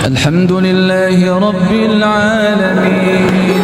الحمد لله رب العالمين.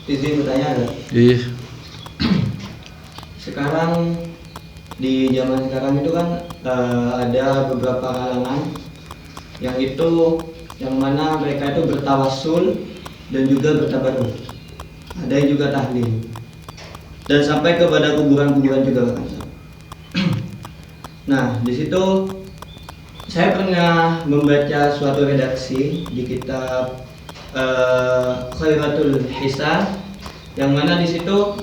Izin bertanya ada? Iya. Sekarang di zaman sekarang itu kan ada beberapa kalangan yang mana mereka itu bertawassul dan juga bertabarruk. Ada yang juga tahlil dan sampai kepada kuburan-kuburan juga kan. Nah, di situ saya pernah membaca suatu redaksi di kitab Khairatul Hisab, yang mana di situ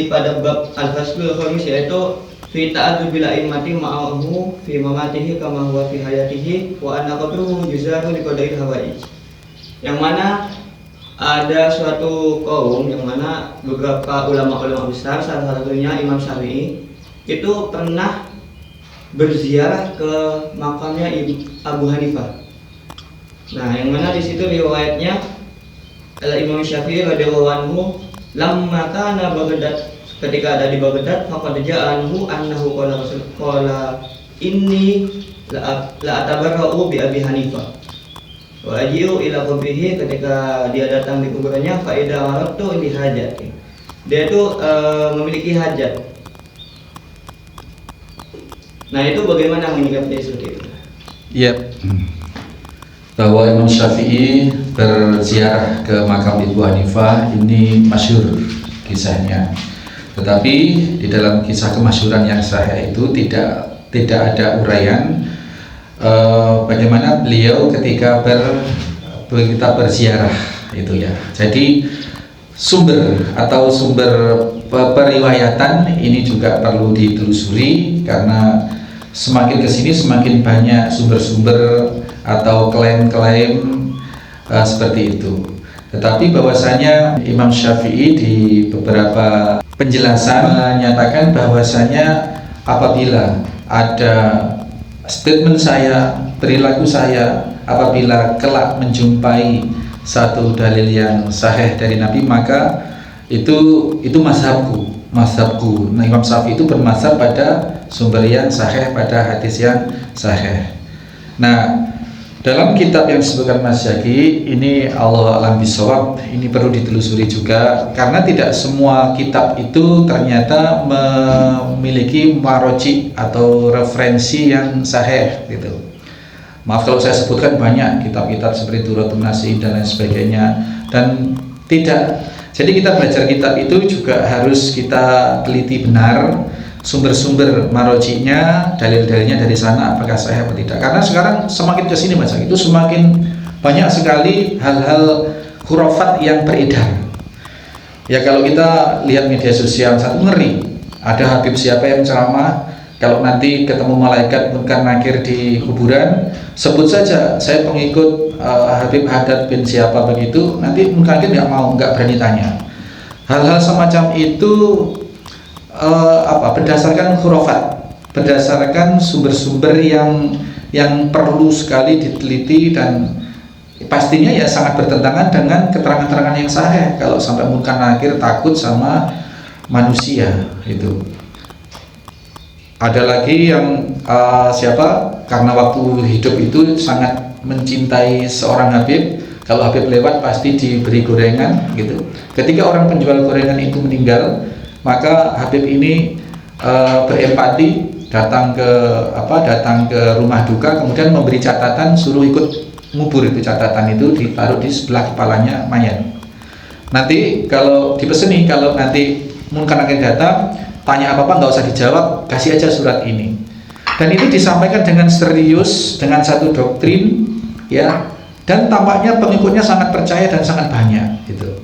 pada bab al-faslul khamis, yaitu fi ta'adzubil a'immati ma'ahu fi mamatihi kama huwa fi hayatihi wa anna qabruhu yuzaru li qadail hawaij. Yang mana ada suatu kaum yang mana beberapa ulama-ulama besar, salah satunya Imam Syafi'i, itu pernah berziarah ke makamnya Abu Hanifah. Nah, yang mana di situ riwayatnya Imam Syafi'i radhiyallahu anhu lamma kana Baghdad, ketika ada di Baghdad, faqad ja'anhu annahu qala inni la atabarra'u bi Abi Hanifah wa aji'u ila qabrihi, ketika dia datang di kuburannya, fa idza aradtu li hajati, dia itu memiliki hajat. Nah, itu bagaimana menyikapi seperti itu? Iya. Bahwa Imam Syafi'i berziarah ke makam Ibu Hanifah ini masyhur kisahnya. Tetapi di dalam kisah kemasyhuran yang sahih itu tidak ada uraian bagaimana beliau ketika berziarah itu ya. Jadi sumber periwayatan ini juga perlu ditelusuri, karena semakin kesini semakin banyak sumber-sumber atau klaim-klaim seperti itu. Tetapi bahwasanya Imam Syafi'i di beberapa penjelasan menyatakan bahwasanya apabila ada statement saya, perilaku saya, apabila kelak menjumpai satu dalil yang sahih dari Nabi, maka itu mazhabku. Nah, Imam Syafi'i itu bermazhab pada sumber yang sahih, pada hadis yang sahih. Nah, dalam kitab yang disebutkan Mas Zaki ini, Allah alam bisawab, ini perlu ditelusuri juga, karena tidak semua kitab itu ternyata memiliki maroji atau referensi yang sahih gitu. Maaf kalau saya sebutkan banyak kitab-kitab seperti Turatul Nasi dan lain sebagainya, dan tidak. Jadi kita belajar kitab itu juga harus kita teliti benar sumber-sumber marojinya, dalil-dalilnya dari sana apakah sahih atau tidak. Karena sekarang semakin kesini Mas, itu semakin banyak sekali hal-hal khurafat yang beredar. Ya, kalau kita lihat media sosial satu ngeri. Ada Habib siapa yang ceramah, kalau nanti ketemu malaikat munkar nakir di kuburan, sebut saja saya pengikut Habib Haddad bin siapa begitu, nanti munkar nakir nggak berani tanya. Hal-hal semacam itu berdasarkan khurafat, berdasarkan sumber-sumber yang perlu sekali diteliti, dan pastinya ya sangat bertentangan dengan keterangan-keterangan yang sahih. Kalau sampai munkar nakir takut sama manusia itu. Ada lagi yang karena waktu hidup itu sangat mencintai seorang Habib, kalau Habib lewat pasti diberi gorengan gitu. Ketika orang penjual gorengan itu meninggal, maka Habib ini berempati, datang ke rumah duka, kemudian memberi catatan, suruh ikut ngubur. Itu catatan itu ditaruh di sebelah kepalanya mayat. Nanti kalau dipeseni, kalau nanti munkar nakir datang, tanya apa-apa nggak usah dijawab, kasih aja surat ini. Dan itu disampaikan dengan serius, dengan satu doktrin ya, dan tampaknya pengikutnya sangat percaya dan sangat banyak gitu.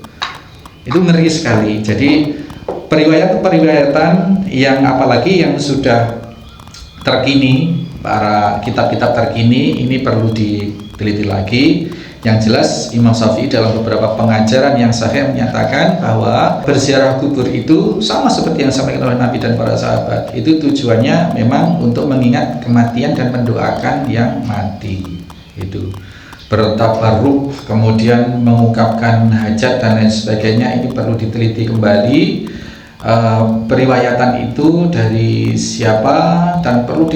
Itu ngeri sekali. Jadi periwayatan yang apalagi yang sudah terkini, para kitab-kitab terkini ini perlu teliti lagi. Yang jelas Imam Syafi'i dalam beberapa pengajaran yang sahih menyatakan bahwa berziarah kubur itu sama seperti yang disampaikan oleh Nabi dan para sahabat. Itu tujuannya memang untuk mengingat kematian dan mendoakan yang mati. Itu bertabarruk, kemudian mengungkapkan hajat dan lain sebagainya. Ini perlu diteliti kembali periwayatan itu dari siapa dan perlu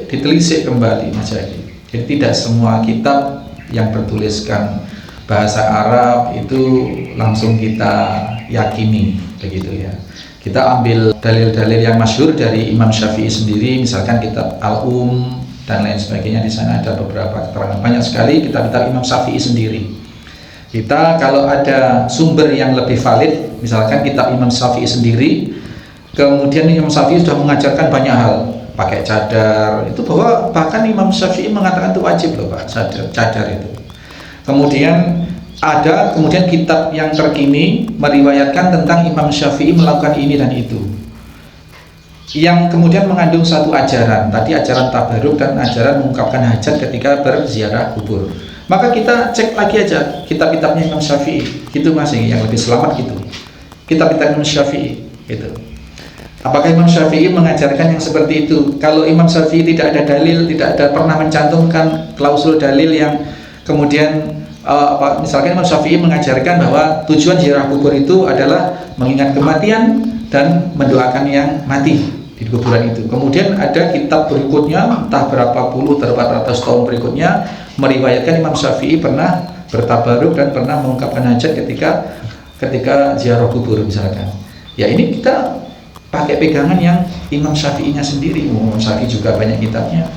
ditelisik kembali Mas Yaki. Jadi tidak semua kitab yang bertuliskan bahasa Arab itu langsung kita yakini begitu ya. Kita ambil dalil-dalil yang masyhur dari Imam Syafi'i sendiri, misalkan kitab Al-Um dan lain sebagainya. Di sana ada beberapa keterangan, banyak sekali kitab-kitab Imam Syafi'i sendiri. Kita kalau ada sumber yang lebih valid, misalkan kitab Imam Syafi'i sendiri, kemudian Imam Syafi'i sudah mengajarkan banyak hal, pakai cadar, itu bahwa bahkan Imam Syafi'i mengatakan itu wajib loh Pak, cadar itu. Kemudian ada kitab yang terkini meriwayatkan tentang Imam Syafi'i melakukan ini dan itu, yang kemudian mengandung satu ajaran, tadi ajaran tabaruk dan ajaran mengungkapkan hajat ketika berziarah kubur. Maka kita cek lagi aja kitab-kitabnya Imam Syafi'i, gitu Mas, yang lebih selamat gitu. Kitab-kitab Imam Syafi'i gitu. Apakah Imam Syafi'i mengajarkan yang seperti itu? Kalau Imam Syafi'i tidak ada dalil, tidak ada pernah mencantumkan klausul dalil yang kemudian misalkan Imam Syafi'i mengajarkan bahwa tujuan ziarah kubur itu adalah mengingat kematian dan mendoakan yang mati di kuburan itu. Kemudian ada kitab berikutnya, entah berapa puluh, berapa ratus tahun berikutnya, meriwayatkan Imam Syafi'i pernah bertabaruk dan pernah mengungkapkan hajat ketika ziarah kubur misalkan. Ya ini kita pakai pegangan yang Imam Syafi'inya sendiri. Imam Syafi'i juga banyak kitabnya.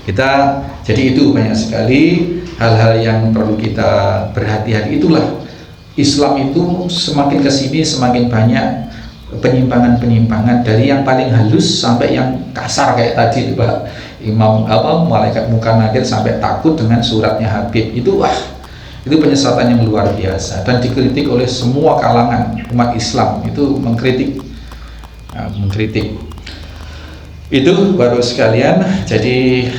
Kita jadi itu banyak sekali hal-hal yang perlu kita berhati-hati. Itulah Islam itu semakin kesini semakin banyak penyimpangan-penyimpangan, dari yang paling halus sampai yang kasar kayak tadi Pak Imam malaikat muka nakir sampai takut dengan suratnya Habib itu. Itu penyesatan yang luar biasa dan dikritik oleh semua kalangan umat Islam. Itu mengkritik itu baru sekalian. Jadi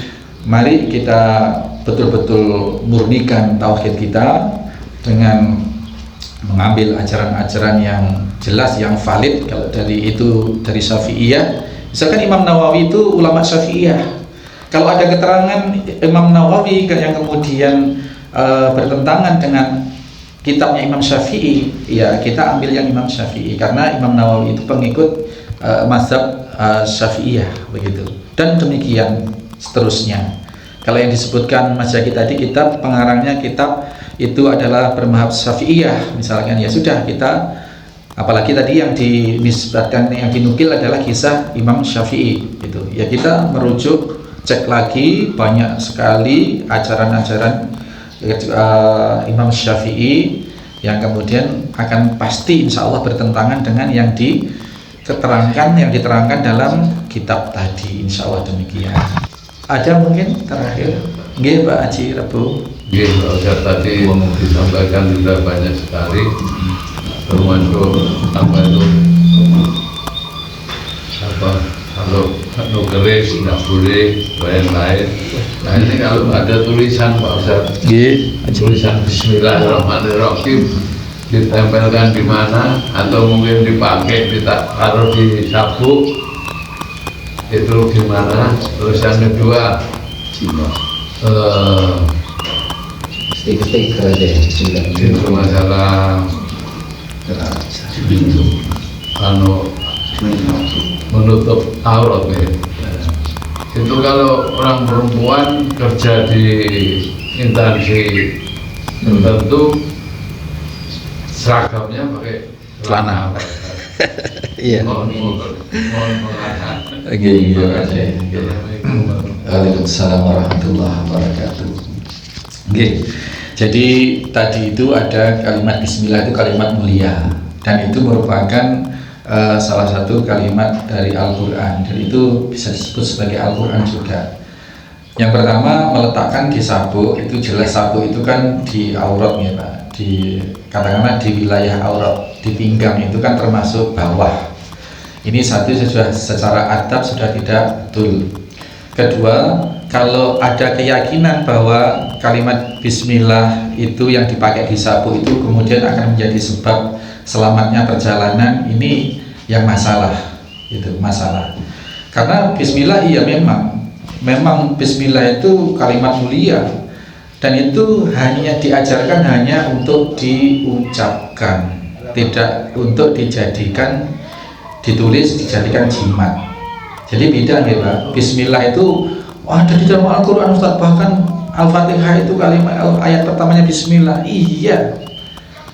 mari kita betul-betul murnikan tauhid kita dengan mengambil ajaran-ajaran yang jelas, yang valid. Kalau dari Syafi'iyah, misalkan Imam Nawawi itu ulama Syafi'iyah. Kalau ada keterangan Imam Nawawi yang kemudian bertentangan dengan kitabnya Imam Syafi'i, ya kita ambil yang Imam Syafi'i, karena Imam Nawawi itu pengikut mazhab Syafi'iyah begitu. Dan demikian seterusnya. Kalau yang disebutkan Mas Jaki tadi, kitab pengarangnya kitab itu adalah bermazhab Syafi'iyah misalkan, ya sudah kita, apalagi tadi yang dinisbatkan, yang dinukil adalah kisah Imam Syafi'i gitu. Ya kita merujuk, cek lagi, banyak sekali ajaran-ajaran Imam Syafi'i yang kemudian akan pasti insya Allah bertentangan dengan yang diterangkan dalam kitab tadi, insya Allah demikian. Ada mungkin terakhir, nggih Pak Haji Rebo. Nggih, Pak Ustaz, tadi disampaikan sudah banyak sekali, termasuk kalau keris nggak boleh, lain-lain. Nah ini kalau ada tulisan Pak Ustaz, tulisan Bismillahirrahmanirrahim ditempelkan di mana, atau mungkin dipakai taruh di sabuk, itu gimana? Terus yang kedua, itu masalah menutup aurat ya. Itu kalau orang perempuan kerja di instansi tertentu, seragamnya pakai celana. Iya. Waalaikumsalam warahmatullahi wabarakatuh. Jadi tadi itu ada kalimat Bismillah, itu kalimat mulia dan itu merupakan salah satu kalimat dari Al-Quran, dan itu bisa disebut sebagai Al-Quran juga. Yang pertama, meletakkan di sabuk, itu jelas sabuk itu kan di aurat ya Pak, katakanlah di wilayah aurat, di pinggang itu kan termasuk bawah. Ini satu sudah secara adab sudah tidak betul. Kedua, kalau ada keyakinan bahwa kalimat bismillah itu yang dipakai di sapu itu kemudian akan menjadi sebab selamatnya perjalanan, ini yang masalah, itu masalah. Karena bismillah iya memang bismillah itu kalimat mulia dan itu hanya diajarkan hanya untuk diucapkan, tidak untuk dijadikan, ditulis, dijadikan jimat. Jadi beda ya Pak, bismillah itu ada di dalam Al-Quran Ustaz, bahkan Al-Fatihah itu kalimat ayat pertamanya bismillah, iya.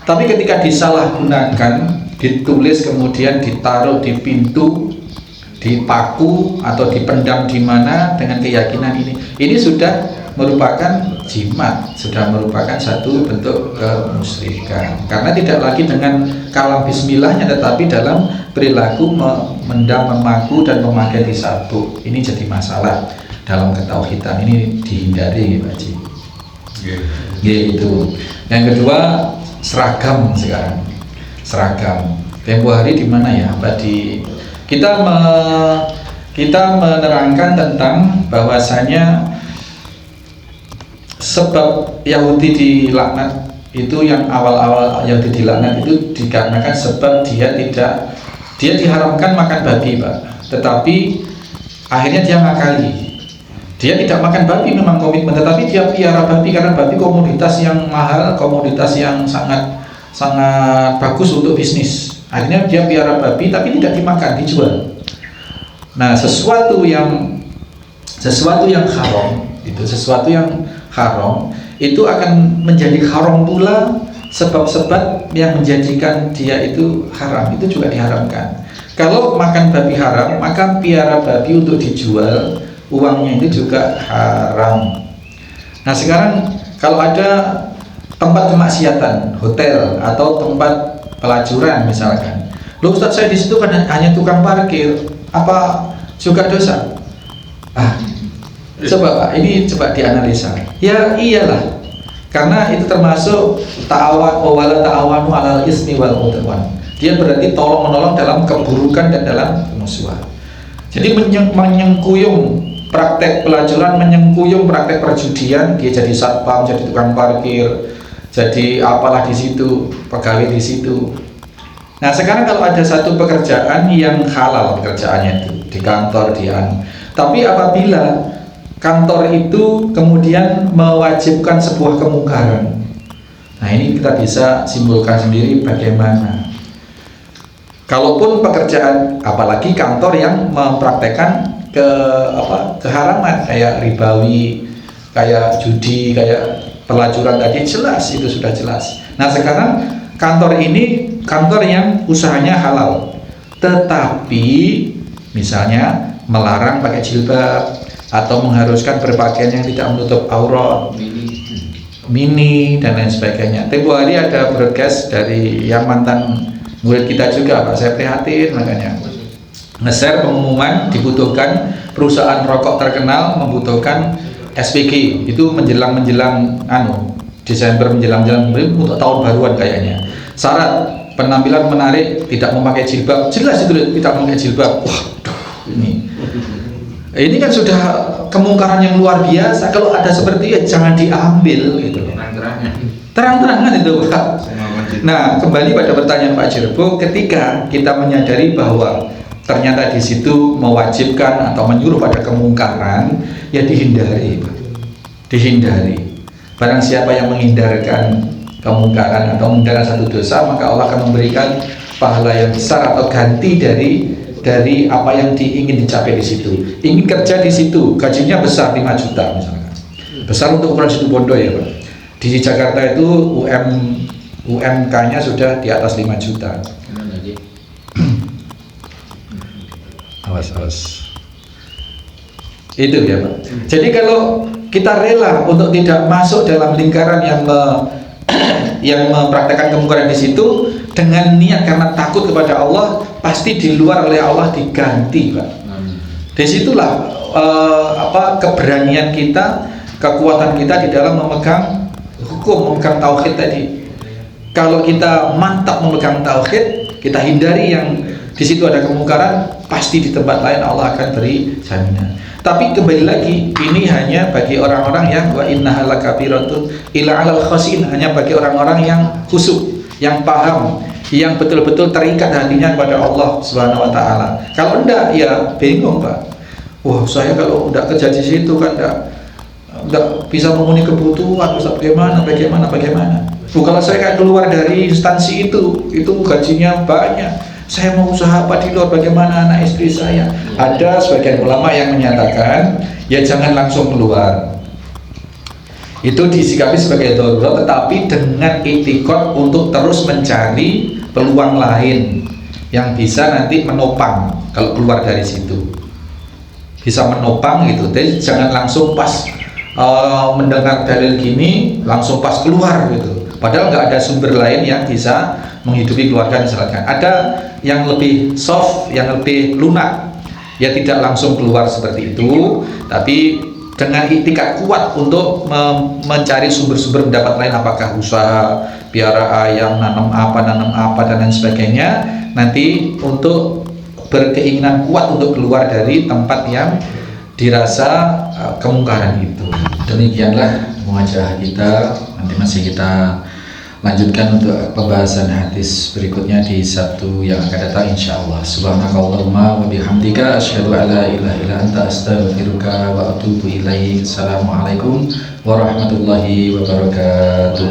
Tapi ketika disalahgunakan, ditulis kemudian ditaruh di pintu, dipaku atau dipendam di mana dengan keyakinan ini sudah merupakan jimat, sudah merupakan satu bentuk kemusyrikan. Karena tidak lagi dengan kalam bismillahnya, tetapi dalam perilaku memendam, memaku dan memakai di sapu. Ini jadi masalah dalam ketauhidan, ini dihindari Pak Haji. Gitu. Yang kedua, seragam sekarang. Seragam. Tempo hari di mana ya? Kita menerangkan tentang bahwasanya sebab Yahudi dilaknat itu, yang awal-awal Yahudi dilaknat itu dikarenakan sebab dia diharamkan makan babi Pak, tetapi akhirnya dia ngakali, dia tidak makan babi, memang komitmen, tetapi dia piara babi karena babi komoditas yang mahal, komoditas yang sangat bagus untuk bisnis. Akhirnya dia piara babi tapi tidak dimakan, dijual. Nah, sesuatu yang haram itu akan menjadi haram pula, sebab-sebab yang menjadikan dia itu haram itu juga diharamkan. Kalau makan babi haram, maka piara babi untuk dijual, uangnya itu juga haram. Nah sekarang kalau ada tempat kemaksiatan, hotel atau tempat pelacuran misalkan, loh Ustaz, saya di situ kan hanya tukang parkir, apa juga dosa? Coba Pak, ini coba dianalisa. Ya iyalah, karena itu termasuk wala ta'awanu 'alal ismi wal 'udwan. Dia berarti tolong menolong dalam keburukan dan dalam kemusuhan. Jadi menyengkuyung praktek pelacuran, menyengkuyung praktek perjudian, dia jadi satpam, jadi tukang parkir, jadi apalah di situ, pegawai di situ. Nah sekarang kalau ada satu pekerjaan yang halal pekerjaannya itu di kantor tapi apabila kantor itu kemudian mewajibkan sebuah kemungkaran, nah ini kita bisa simpulkan sendiri bagaimana. Kalaupun pekerjaan, apalagi kantor yang mempraktekkan keharaman kayak ribawi, kayak judi, kayak pelacuran tadi, jelas itu sudah jelas. Nah sekarang kantor ini kantor yang usahanya halal, tetapi misalnya melarang pakai jilbab atau mengharuskan berpakaian yang tidak menutup aurat, mini dan lain sebagainya. Tempo hari ada broadcast dari yang mantan murid kita juga Pak, saya prihatin, makanya nge-share pengumuman dibutuhkan perusahaan rokok terkenal membutuhkan SPG itu menjelang Desember menjelang untuk tahun baruan kayaknya. Syarat penampilan menarik, tidak memakai jilbab, jelas itu tidak memakai jilbab. Waduh, ini kan sudah kemungkaran yang luar biasa. Kalau ada seperti itu jangan diambil gitu. Terang-terangan itu Pak. Nah, kembali pada pertanyaan Pak Jirbo, ketika kita menyadari bahwa ternyata di situ mewajibkan atau menyuruh pada kemungkaran, ya dihindari Pak. Dihindari. Barang siapa yang menghindarkan kemungkaran atau menghindarkan satu dosa, maka Allah akan memberikan pahala yang besar atau ganti dari apa yang ingin dicapai di situ. Ingin kerja di situ, gajinya besar 5 juta misalkan. Besar untuk ukuran situ Bondo ya Pak. Di Jakarta itu UMK-nya sudah di atas 5 juta. Awas. Itu ya Pak. Jadi kalau kita rela untuk tidak masuk dalam lingkaran yang mempraktekkan kemungkaran di situ dengan niat karena takut kepada Allah, pasti di luar oleh Allah diganti Pak. Disitulah keberanian kita, kekuatan kita di dalam memegang hukum, memegang tauhid tadi. Kalau kita mantap memegang tauhid, kita hindari yang di situ ada kemungkaran, pasti di tempat lain Allah akan beri jaminan. Tapi kembali lagi, ini hanya bagi orang-orang yang wa innaha lakabiratun illa 'alal khashin, hanya bagi orang-orang yang khusyuk, yang paham, yang betul-betul terikat hatinya kepada Allah Subhanahu wa taala. Kalau enggak ya bingung, Pak. Wah, saya kalau enggak kerja di situ kan enggak bisa memenuhi kebutuhan, Ustaz, bagaimana. Kalau saya keluar dari instansi itu gajinya banyak. Saya mau usaha apa di luar, bagaimana anak istri saya? Ada sebagian ulama yang menyatakan, ya jangan langsung keluar. Itu disikapi sebagai darurat, tetapi dengan itikad untuk terus mencari peluang lain yang bisa nanti menopang kalau keluar dari situ, bisa menopang gitu. Jadi jangan langsung pas mendengar dalil gini langsung pas keluar gitu, padahal nggak ada sumber lain yang bisa menghidupi keluarga misalkan. Ada yang lebih soft, yang lebih lunak, ya tidak langsung keluar seperti itu, tapi dengan itikad kuat untuk mencari sumber-sumber pendapat lain, apakah usaha piara ayam, nanam apa dan lain sebagainya, nanti untuk berkeinginan kuat untuk keluar dari tempat yang dirasa kemungkaran itu. Demikianlah muhajirah kita, nanti masih kita lanjutkan untuk pembahasan hadis berikutnya di Sabtu yang akan datang insyaallah. Subhanakallahumma wa bihamdika asyhadu an la ilaha illa anta astaghfiruka wa atubu ilaik. Assalamualaikum warahmatullahi wabarakatuh.